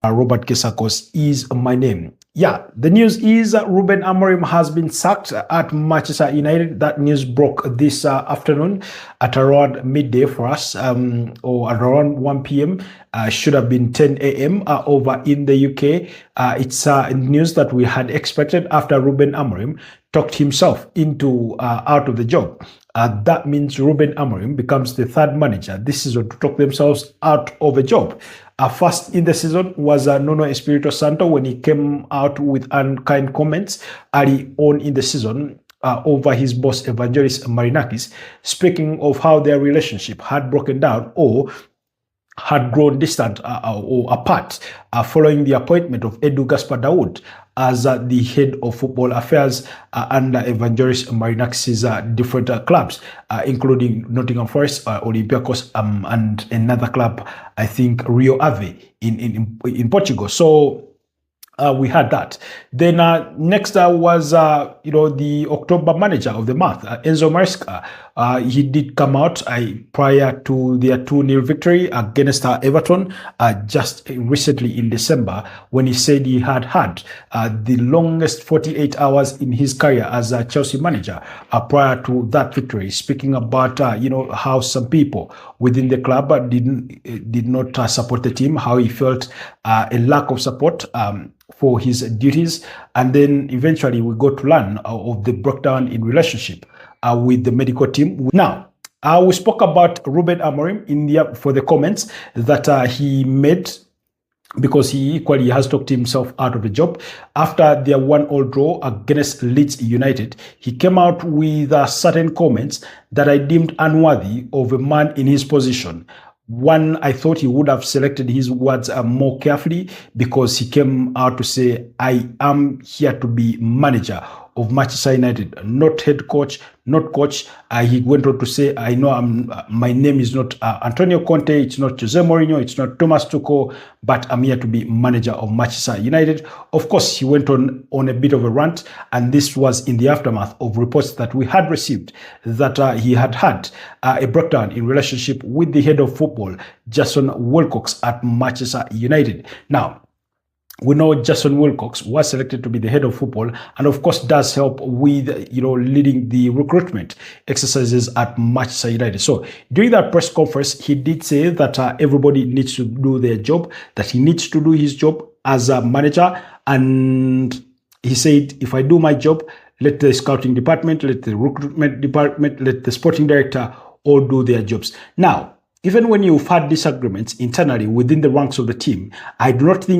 Robert Kesakos is my name. Yeah, the news is Ruben Amorim has been sacked at Manchester United. That news broke this afternoon at around midday for us, or at around 1 p.m. Should have been 10 a.m. Over in the UK. It's news that we had expected after Ruben Amorim talked himself into out of the job. That means Ruben Amorim becomes the third manager this season to talk themselves out of a job. First in the season was Nuno Espirito Santo when he came out with unkind comments early on in the season over his boss Evangelos Marinakis, speaking of how their relationship had broken down or had grown distant or apart following the appointment of Edu Gaspar Daoud as the head of football affairs under Evangelos Marinakis' different clubs, including Nottingham Forest, Olympiacos, and another club, I think Rio Ave in Portugal. So we had that. Then next was the October manager of the month, Enzo Maresca. He did come out prior to their 2-0 victory against Everton just recently in December, when he said he had had the longest 48 hours in his career as a Chelsea manager prior to that victory, speaking about how some people within the club did not support the team, how he felt a lack of support for his duties. And then eventually we got to learn of the breakdown in relationship with the medical team. Now, we spoke about Ruben Amorim for the comments that he made, because he equally has talked himself out of a job. After their 1-1 draw against Leeds United, he came out with certain comments that I deemed unworthy of a man in his position. One, I thought he would have selected his words more carefully, because he came out to say, I am here to be manager of Manchester United, not head coach, not coach. He went on to say, I know my name is not Antonio Conte, it's not Jose Mourinho, it's not Thomas Tuchel, but I'm here to be manager of Manchester United. Of course, he went on a bit of a rant, and this was in the aftermath of reports that we had received that he had had a breakdown in relationship with the head of football, Jason Wilcox at Manchester United. Now, we know Jason Wilcox was selected to be the head of football, and of course does help with leading the recruitment exercises at Manchester United. So during that press conference, he did say that everybody needs to do their job, that he needs to do his job as a manager. And he said, if I do my job, let the scouting department, let the recruitment department, let the sporting director all do their jobs. Now, even when you've had disagreements internally within the ranks of the team, I do not think